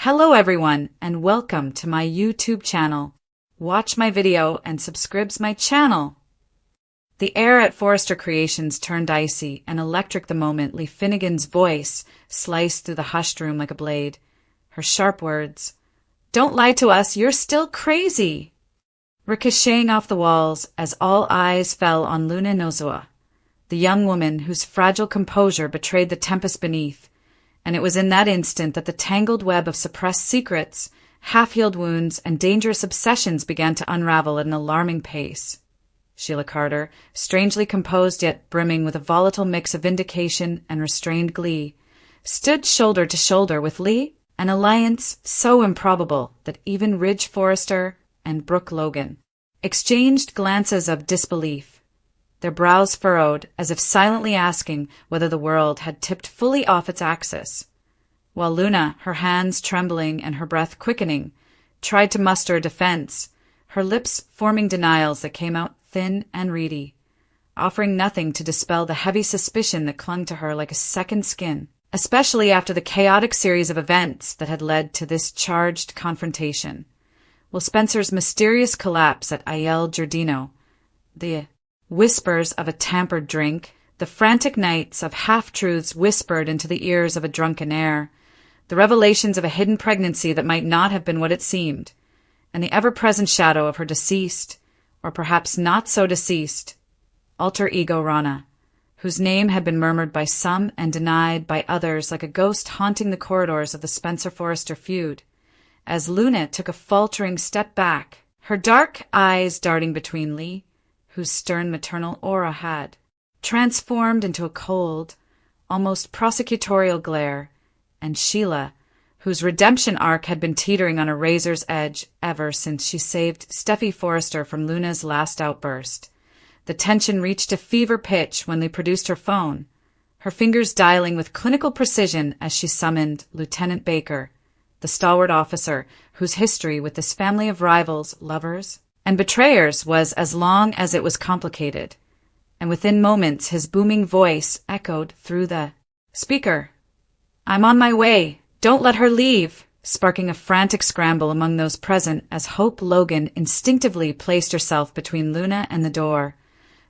Hello everyone and welcome to my YouTube channel. Watch my video and subscribe my channel. The air at Forrester Creations turned icy and electric the moment Lee Finnegan's voice sliced through the hushed room like a blade. Her sharp words, "Don't lie to us, you're still crazy," ricocheting off the walls as all eyes fell on Luna Nozua, the young woman whose fragile composure betrayed the tempest beneath. And it was in that instant that the tangled web of suppressed secrets, half-healed wounds, and dangerous obsessions began to unravel at an alarming pace. Sheila Carter, strangely composed yet brimming with a volatile mix of vindication and restrained glee, stood shoulder to shoulder with Lee, an alliance so improbable that even Ridge Forrester and Brooke Logan exchanged glances of disbelief, their brows furrowed as if silently asking whether the world had tipped fully off its axis, while Luna, her hands trembling and her breath quickening, tried to muster a defense, her lips forming denials that came out thin and reedy, offering nothing to dispel the heavy suspicion that clung to her like a second skin, especially after the chaotic series of events that had led to this charged confrontation. Will Spencer's mysterious collapse at Giardino, the whispers of a tampered drink, the frantic nights of half-truths whispered into the ears of a drunken air, the revelations of a hidden pregnancy that might not have been what it seemed, and the ever-present shadow of her deceased, or perhaps not so deceased, alter ego Rana, whose name had been murmured by some and denied by others like a ghost haunting the corridors of the Spencer-Forrester feud, as Luna took a faltering step back, her dark eyes darting between Lee, whose stern maternal aura had transformed into a cold, almost prosecutorial glare, and Sheila, whose redemption arc had been teetering on a razor's edge ever since she saved Steffi Forrester from Luna's last outburst. The tension reached a fever pitch when they produced her phone, her fingers dialing with clinical precision as she summoned Lieutenant Baker, the stalwart officer whose history with this family of rivals, lovers, and betrayers was as long as it was complicated, and within moments his booming voice echoed through the speaker. "I'm on my way. Don't let her leave," sparking a frantic scramble among those present as Hope Logan instinctively placed herself between Luna and the door,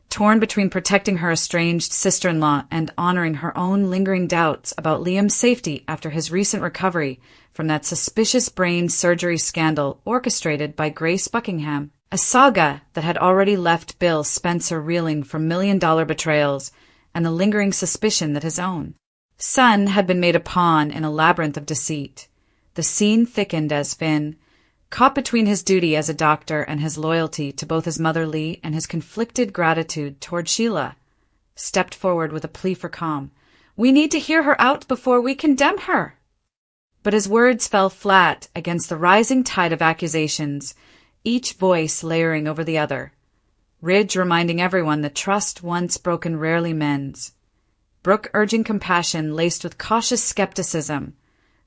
torn between protecting her estranged sister-in-law and honoring her own lingering doubts about Liam's safety after his recent recovery from that suspicious brain surgery scandal orchestrated by Grace Buckingham. A saga that had already left Bill Spencer reeling from million-dollar betrayals and the lingering suspicion that his own son had been made a pawn in a labyrinth of deceit. The scene thickened as Finn, caught between his duty as a doctor and his loyalty to both his mother Lee and his conflicted gratitude toward Sheila, stepped forward with a plea for calm. "We need to hear her out before we condemn her." But his words fell flat against the rising tide of accusations, each voice layering over the other. Ridge reminding everyone that trust once broken rarely mends. Brooke urging compassion laced with cautious skepticism.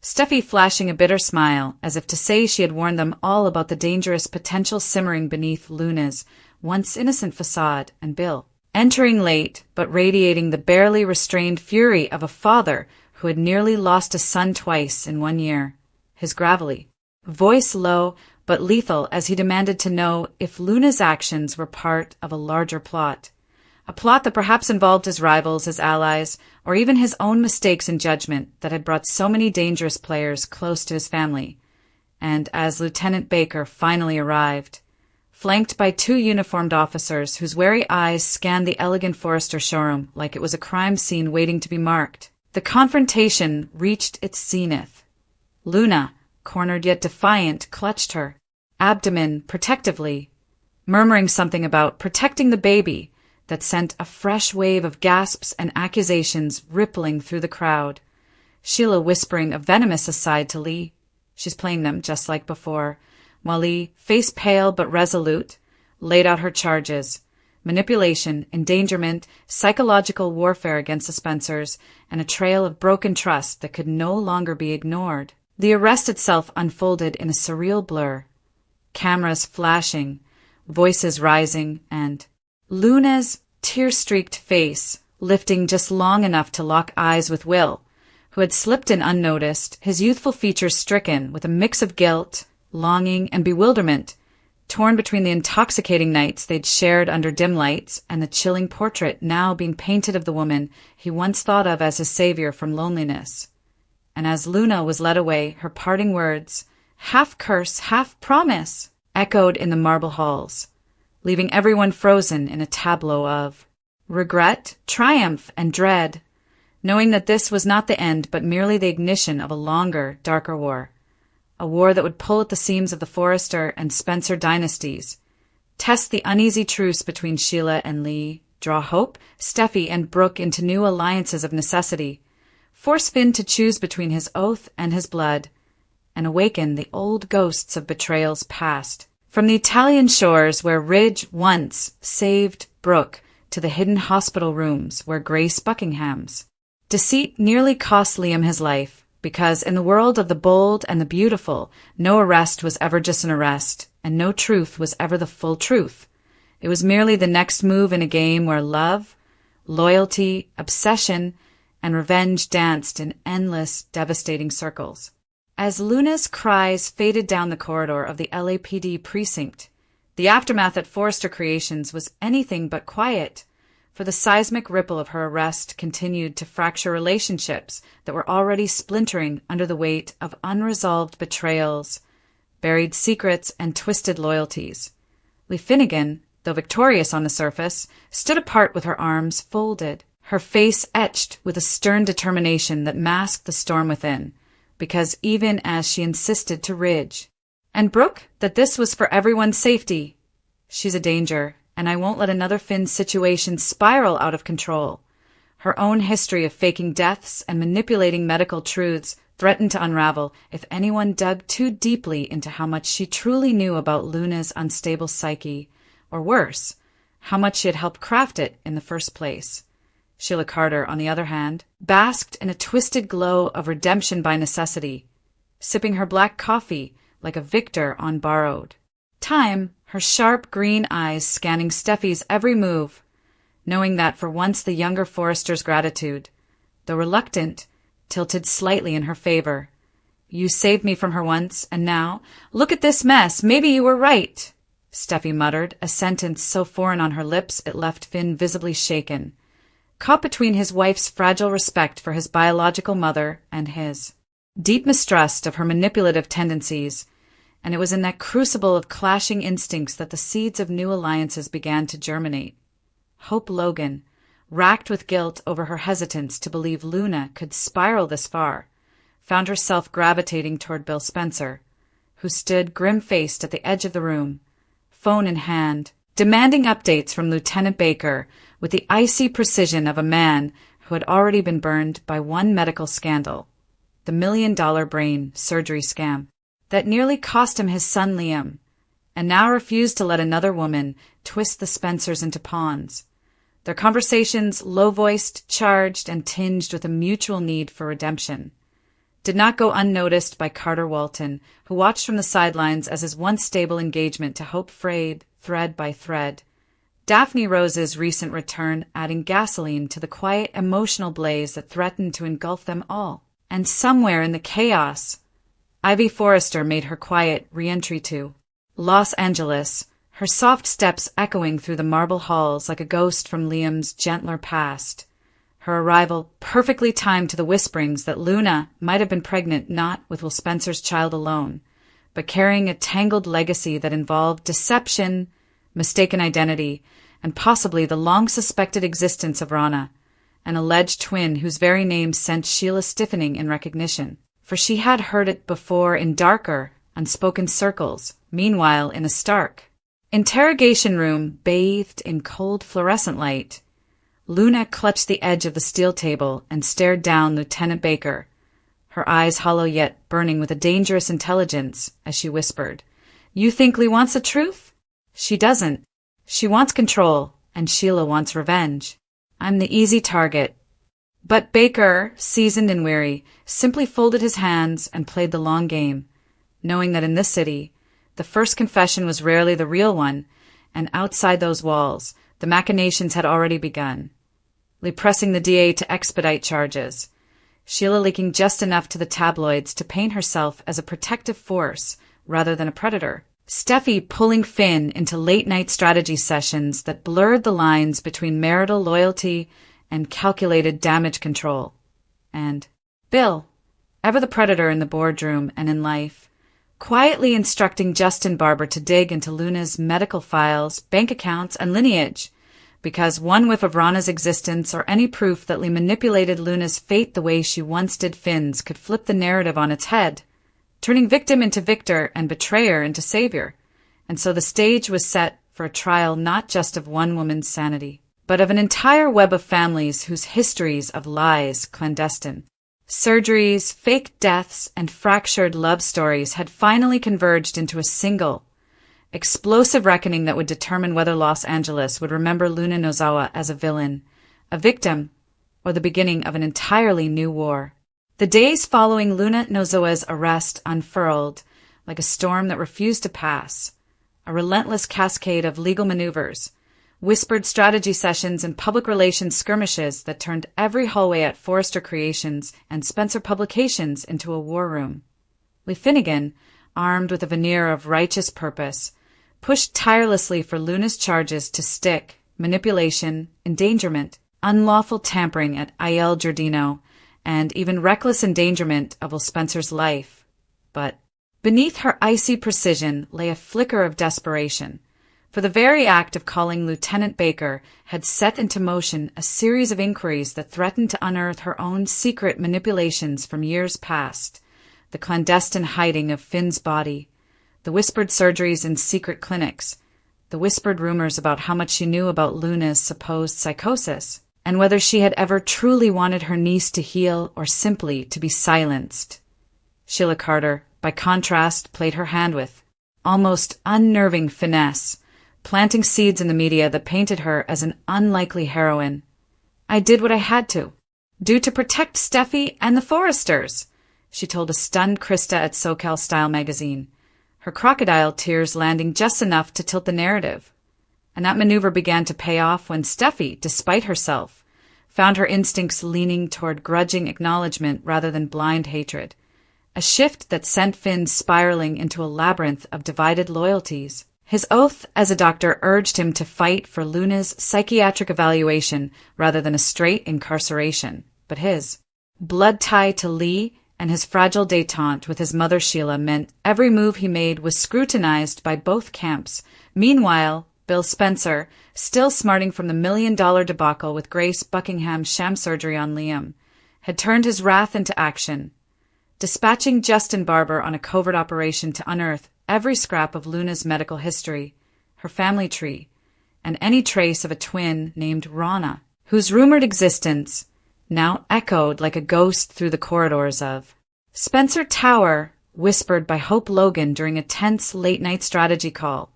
Steffi flashing a bitter smile, as if to say she had warned them all about the dangerous potential simmering beneath Luna's once innocent facade, and Bill, entering late but radiating the barely restrained fury of a father who had nearly lost a son twice in 1 year, his gravelly voice low but lethal as he demanded to know if Luna's actions were part of a larger plot. A plot that perhaps involved his rivals, his allies, or even his own mistakes in judgment that had brought so many dangerous players close to his family. And as Lieutenant Baker finally arrived, flanked by 2 uniformed officers whose wary eyes scanned the elegant Forrester showroom like it was a crime scene waiting to be marked, the confrontation reached its zenith. Luna, cornered yet defiant, clutched her abdomen protectively, murmuring something about protecting the baby that sent a fresh wave of gasps and accusations rippling through the crowd. Sheila whispering a venomous aside to Lee, "She's playing them just like before," while Lee, face pale but resolute, laid out her charges: manipulation, endangerment, psychological warfare against the Spencers, and a trail of broken trust that could no longer be ignored. The arrest itself unfolded in a surreal blur, cameras flashing, voices rising, and Luna's tear-streaked face lifting just long enough to lock eyes with Will, who had slipped in unnoticed, his youthful features stricken with a mix of guilt, longing, and bewilderment, torn between the intoxicating nights they'd shared under dim lights and the chilling portrait now being painted of the woman he once thought of as his savior from loneliness. And as Luna was led away, her parting words, half curse, half promise, echoed in the marble halls, leaving everyone frozen in a tableau of regret, triumph, and dread, knowing that this was not the end but merely the ignition of a longer, darker war. A war that would pull at the seams of the Forrester and Spencer dynasties, test the uneasy truce between Sheila and Lee, draw Hope, Steffi, and Brooke into new alliances of necessity, force Finn to choose between his oath and his blood, and awaken the old ghosts of betrayals past. From the Italian shores where Ridge once saved Brooke to the hidden hospital rooms where Grace Buckingham's deceit nearly cost Liam his life, because in the world of the bold and the beautiful, no arrest was ever just an arrest, and no truth was ever the full truth. It was merely the next move in a game where love, loyalty, obsession, and revenge danced in endless, devastating circles. As Luna's cries faded down the corridor of the LAPD precinct, the aftermath at Forrester Creations was anything but quiet, for the seismic ripple of her arrest continued to fracture relationships that were already splintering under the weight of unresolved betrayals, buried secrets, and twisted loyalties. Lee Finnegan, though victorious on the surface, stood apart with her arms folded, her face etched with a stern determination that masked the storm within, because even as she insisted to Ridge and Brooke that this was for everyone's safety, she's a danger, and I won't let another Finn situation spiral out of control. Her own history of faking deaths and manipulating medical truths threatened to unravel if anyone dug too deeply into how much she truly knew about Luna's unstable psyche, or worse, how much she had helped craft it in the first place. Sheila Carter, on the other hand, basked in a twisted glow of redemption by necessity, sipping her black coffee like a victor on borrowed time, her sharp green eyes scanning Steffi's every move, knowing that for once the younger Forrester's gratitude, though reluctant, tilted slightly in her favor. You saved me from her once, and now, look at this mess, maybe you were right, Steffi muttered, a sentence so foreign on her lips it left Finn visibly shaken, caught between his wife's fragile respect for his biological mother and his deep mistrust of her manipulative tendencies, and it was in that crucible of clashing instincts that the seeds of new alliances began to germinate. Hope Logan, racked with guilt over her hesitance to believe Luna could spiral this far, found herself gravitating toward Bill Spencer, who stood grim-faced at the edge of the room, phone in hand, demanding updates from Lieutenant Baker with the icy precision of a man who had already been burned by one medical scandal, the $1 million brain surgery scam that nearly cost him his son Liam, and now refused to let another woman twist the Spencers into pawns. Their conversations, low-voiced, charged, and tinged with a mutual need for redemption, did not go unnoticed by Carter Walton, who watched from the sidelines as his once stable engagement to Hope frayed thread by thread, Daphne Rose's recent return adding gasoline to the quiet emotional blaze that threatened to engulf them all. And somewhere in the chaos, Ivy Forrester made her quiet re-entry to Los Angeles, her soft steps echoing through the marble halls like a ghost from Liam's gentler past, her arrival perfectly timed to the whisperings that Luna might have been pregnant not with Will Spencer's child alone, but carrying a tangled legacy that involved deception, mistaken identity, and possibly the long-suspected existence of Rana, an alleged twin whose very name sent Sheila stiffening in recognition, for she had heard it before in darker, unspoken circles, meanwhile in a stark interrogation room bathed in cold fluorescent light. Luna clutched the edge of the steel table and stared down Lieutenant Baker, her eyes hollow yet burning with a dangerous intelligence, as she whispered, "You think Lee wants the truth? She doesn't. She wants control, and Sheila wants revenge. I'm the easy target." But Baker, seasoned and weary, simply folded his hands and played the long game, knowing that in this city, the first confession was rarely the real one, and outside those walls, the machinations had already begun. Lee pressing the DA to expedite charges, Sheila leaking just enough to the tabloids to paint herself as a protective force rather than a predator. Steffi pulling Finn into late-night strategy sessions that blurred the lines between marital loyalty and calculated damage control. And Bill, ever the predator in the boardroom and in life, quietly instructing Justin Barber to dig into Luna's medical files, bank accounts, and lineage, because one whiff of Rana's existence or any proof that Lee manipulated Luna's fate the way she once did Finn's could flip the narrative on its head, turning victim into victor and betrayer into savior. And so the stage was set for a trial not just of one woman's sanity, but of an entire web of families whose histories of lies, clandestine surgeries, fake deaths, and fractured love stories had finally converged into a single, explosive reckoning that would determine whether Los Angeles would remember Luna Nozawa as a villain, a victim, or the beginning of an entirely new war. The days following Luna Nozawa's arrest unfurled like a storm that refused to pass, a relentless cascade of legal maneuvers, whispered strategy sessions and public relations skirmishes that turned every hallway at Forrester Creations and Spencer Publications into a war room. Lee Finnegan, armed with a veneer of righteous purpose, pushed tirelessly for Luna's charges to stick: manipulation, endangerment, unlawful tampering at IL Giardino, and even reckless endangerment of Will Spencer's life. But beneath her icy precision lay a flicker of desperation, for the very act of calling Lieutenant Baker had set into motion a series of inquiries that threatened to unearth her own secret manipulations from years past: the clandestine hiding of Finn's body, the whispered surgeries in secret clinics, the whispered rumors about how much she knew about Luna's supposed psychosis, and whether she had ever truly wanted her niece to heal or simply to be silenced. Sheila Carter, by contrast, played her hand with almost unnerving finesse, planting seeds in the media that painted her as an unlikely heroine. "I did what I had to protect Steffi and the Forresters," she told a stunned Krista at SoCal Style magazine, her crocodile tears landing just enough to tilt the narrative. And that maneuver began to pay off when Steffi, despite herself, found her instincts leaning toward grudging acknowledgement rather than blind hatred, a shift that sent Finn spiraling into a labyrinth of divided loyalties. His oath as a doctor urged him to fight for Luna's psychiatric evaluation rather than a straight incarceration, but his blood tie to Lee and his fragile détente with his mother Sheila meant every move he made was scrutinized by both camps. Meanwhile, Bill Spencer, still smarting from the $1 million debacle with Grace Buckingham's sham surgery on Liam, had turned his wrath into action, dispatching Justin Barber on a covert operation to unearth every scrap of Luna's medical history, her family tree, and any trace of a twin named Rana, whose rumored existence now echoed like a ghost through the corridors of Spencer Tower, whispered by Hope Logan during a tense late-night strategy call,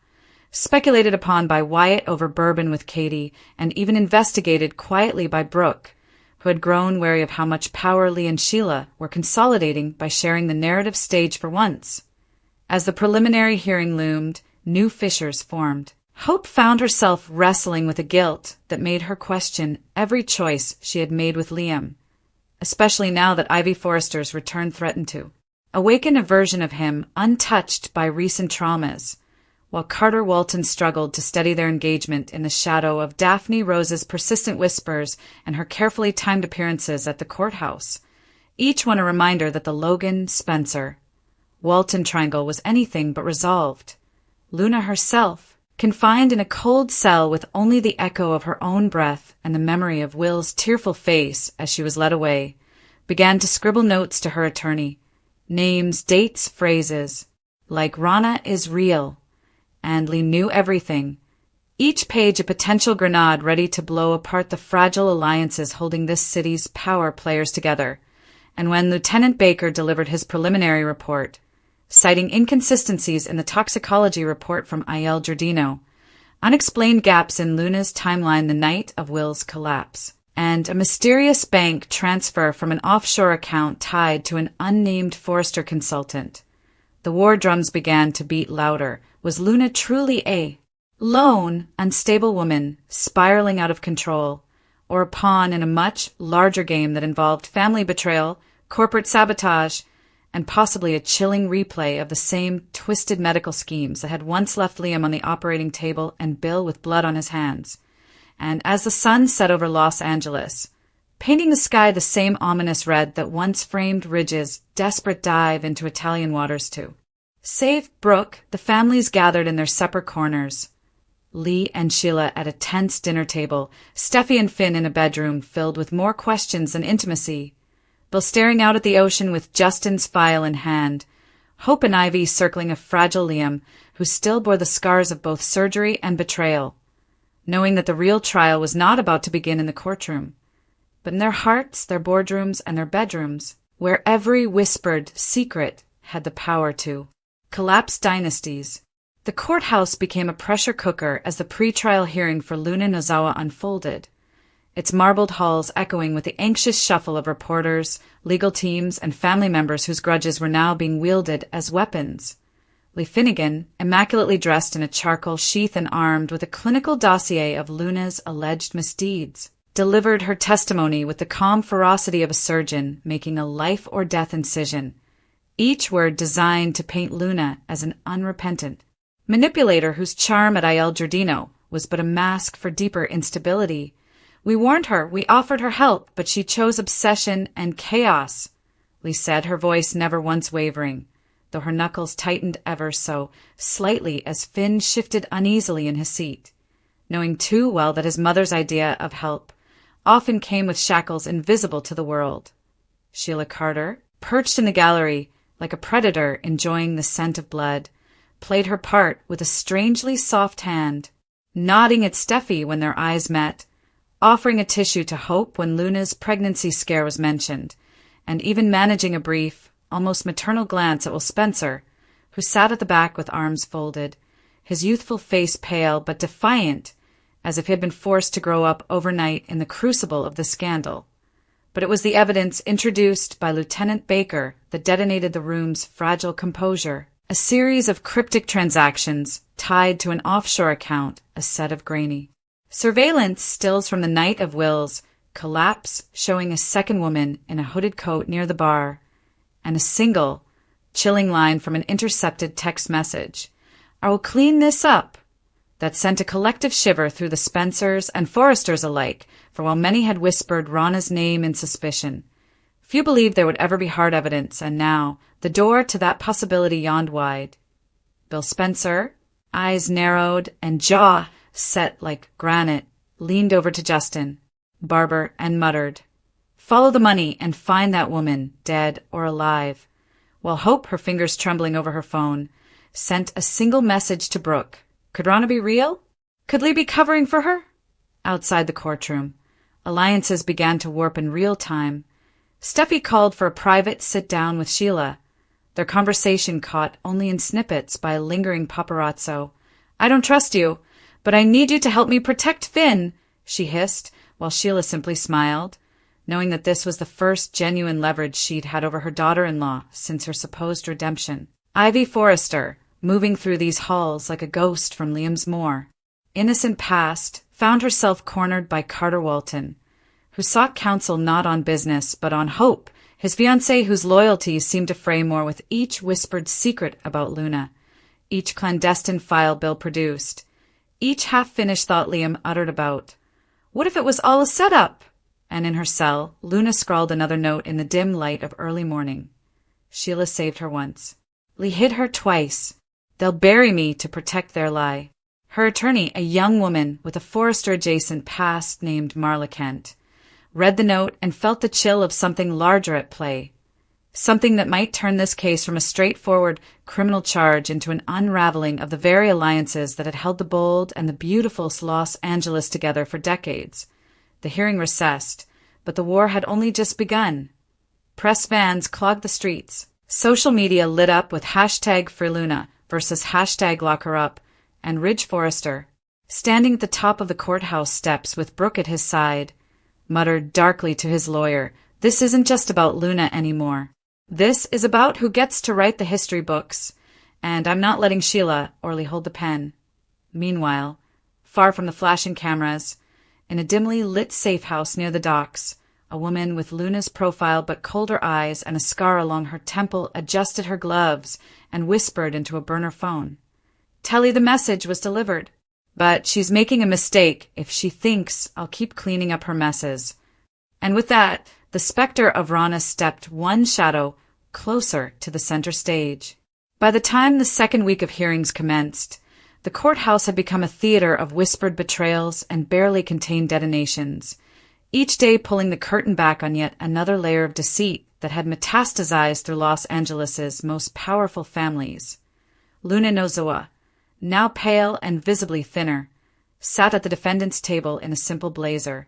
speculated upon by Wyatt over bourbon with Katie, and even investigated quietly by Brooke, who had grown wary of how much power Lee and Sheila were consolidating by sharing the narrative stage for once. As the preliminary hearing loomed, new fissures formed. Hope found herself wrestling with a guilt that made her question every choice she had made with Liam, especially now that Ivy Forrester's return threatened to awaken a version of him untouched by recent traumas, while Carter Walton struggled to steady their engagement in the shadow of Daphne Rose's persistent whispers and her carefully timed appearances at the courthouse, each one a reminder that the Logan-Spencer Walton triangle was anything but resolved. Luna herself, confined in a cold cell with only the echo of her own breath and the memory of Will's tearful face as she was led away, began to scribble notes to her attorney, names, dates, phrases, like "Rana is real," and "Lee knew everything," each page a potential grenade ready to blow apart the fragile alliances holding this city's power players together. And when Lieutenant Baker delivered his preliminary report, citing inconsistencies in the toxicology report from IL Giardino, unexplained gaps in Luna's timeline the night of Will's collapse, and a mysterious bank transfer from an offshore account tied to an unnamed Forrester consultant, the war drums began to beat louder. Was Luna truly a lone, unstable woman spiraling out of control, or a pawn in a much larger game that involved family betrayal, corporate sabotage, and possibly a chilling replay of the same twisted medical schemes that had once left Liam on the operating table and Bill with blood on his hands. And as the sun set over Los Angeles, painting the sky the same ominous red that once framed Ridge's desperate dive into Italian waters too. Save Brooke, the families gathered in their separate corners. Lee and Sheila at a tense dinner table, Steffi and Finn in a bedroom filled with more questions than intimacy, Bill staring out at the ocean with Justin's file in hand, Hope and Ivy circling a fragile Liam who still bore the scars of both surgery and betrayal, knowing that the real trial was not about to begin in the courtroom, but in their hearts, their boardrooms, and their bedrooms, where every whispered secret had the power to collapse dynasties. The courthouse became a pressure cooker as the pre-trial hearing for Luna Nozawa unfolded, its marbled halls echoing with the anxious shuffle of reporters, legal teams, and family members whose grudges were now being wielded as weapons. Lee Finnegan, immaculately dressed in a charcoal sheath and armed with a clinical dossier of Luna's alleged misdeeds, delivered her testimony with the calm ferocity of a surgeon making a life-or-death incision, each word designed to paint Luna as an unrepentant manipulator whose charm at Giardino was but a mask for deeper instability. We warned her, we offered her help, but she chose obsession and chaos, Lee said, her voice never once wavering, though her knuckles tightened ever so slightly as Finn shifted uneasily in his seat, knowing too well that his mother's idea of help often came with shackles invisible to the world. Sheila Carter, perched in the gallery like a predator enjoying the scent of blood, played her part with a strangely soft hand, nodding at Steffi when their eyes met, offering a tissue to Hope when Luna's pregnancy scare was mentioned, and even managing a brief, almost maternal glance at Will Spencer, who sat at the back with arms folded, his youthful face pale but defiant, as if he had been forced to grow up overnight in the crucible of the scandal. But it was the evidence introduced by Lieutenant Baker that detonated the room's fragile composure, a series of cryptic transactions tied to an offshore account, a set of grainy surveillance stills from the night of Will's collapse showing a second woman in a hooded coat near the bar, and a single, chilling line from an intercepted text message, "I will clean this up," that sent a collective shiver through the Spencers and Forresters alike, for while many had whispered Rana's name in suspicion, few believed there would ever be hard evidence, and now the door to that possibility yawned wide. Bill Spencer, eyes narrowed and jaw set like granite, leaned over to Justin, Barber, and muttered, "Follow the money and find that woman, dead or alive," while Hope, her fingers trembling over her phone, sent a single message to Brooke. Could Rana be real? Could Lee be covering for her? Outside the courtroom, alliances began to warp in real time. Steffi called for a private sit-down with Sheila, their conversation caught only in snippets by a lingering paparazzo. "I don't trust you, but I need you to help me protect Finn," she hissed, while Sheila simply smiled, knowing that this was the first genuine leverage she'd had over her daughter-in-law since her supposed redemption. Ivy Forrester, moving through these halls like a ghost from Liam's Moor, innocent past, found herself cornered by Carter Walton, who sought counsel not on business but on Hope, his fiancée whose loyalties seemed to fray more with each whispered secret about Luna, each clandestine file Bill produced, each half-finished thought Liam uttered about, "What if it was all a setup?" And in her cell, Luna scrawled another note in the dim light of early morning. Sheila saved her once. Lee hid her twice. "They'll bury me to protect their lie." Her attorney, a young woman with a Forrester-adjacent past named Marla Kent, read the note and felt the chill of something larger at play, something that might turn this case from a straightforward criminal charge into an unraveling of the very alliances that had held the bold and the beautiful Los Angeles together for decades. The hearing recessed, but the war had only just begun. Press vans clogged the streets. Social media lit up with hashtag #FreeLuna versus hashtag #LockHerUp, and Ridge Forrester, standing at the top of the courthouse steps with Brooke at his side, muttered darkly to his lawyer, "This isn't just about Luna anymore. This is about who gets to write the history books, and I'm not letting Sheila or Lee hold the pen." Meanwhile, far from the flashing cameras, In a dimly lit safe house near the docks, a woman with Luna's profile but colder eyes and a scar along her temple adjusted her gloves and whispered into a burner phone. "Tell her the message was delivered. But she's making a mistake if she thinks I'll keep cleaning up her messes." And with that, the specter of Rana stepped one shadow closer to the center stage. By the time the second week of hearings commenced, the courthouse had become a theater of whispered betrayals and barely contained detonations, each day pulling the curtain back on yet another layer of deceit that had metastasized through Los Angeles's most powerful families. Luna Nozawa, now pale and visibly thinner, sat at the defendant's table in a simple blazer.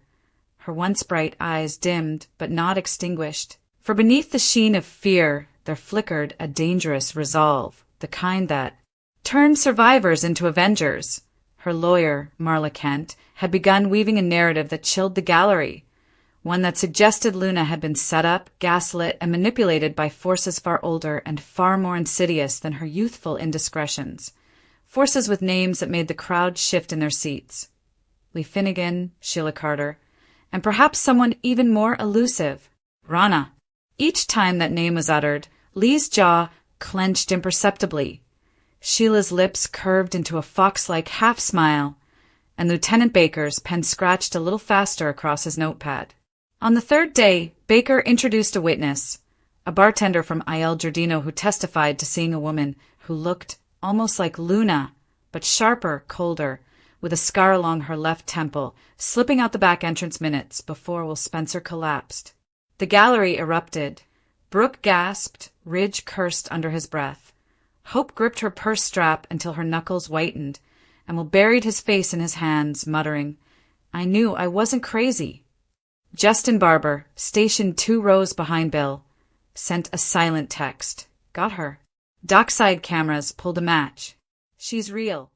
Her once bright eyes dimmed but not extinguished, for beneath the sheen of fear there flickered a dangerous resolve, the kind that turned survivors into avengers. Her lawyer, Marla Kent, had begun weaving a narrative that chilled the gallery, one that suggested Luna had been set up, gaslit, and manipulated by forces far older and far more insidious than her youthful indiscretions, forces with names that made the crowd shift in their seats. Lee Finnegan, Sheila Carter, and perhaps someone even more elusive, Rana. Each time that name was uttered, Lee's jaw clenched imperceptibly. Sheila's lips curved into a fox-like half-smile, and Lieutenant Baker's pen scratched a little faster across his notepad. On the third day, Baker introduced a witness, a bartender from Giardino who testified to seeing a woman who looked almost like Luna, but sharper, colder, with a scar along her left temple, slipping out the back entrance minutes before Will Spencer collapsed. The gallery erupted. Brooke gasped, Ridge cursed under his breath. Hope gripped her purse strap until her knuckles whitened, and Will buried his face in his hands, muttering, "I knew I wasn't crazy." Justin Barber, stationed 2 rows behind Bill, sent a silent text. Got her. Dockside cameras pulled a match. She's real.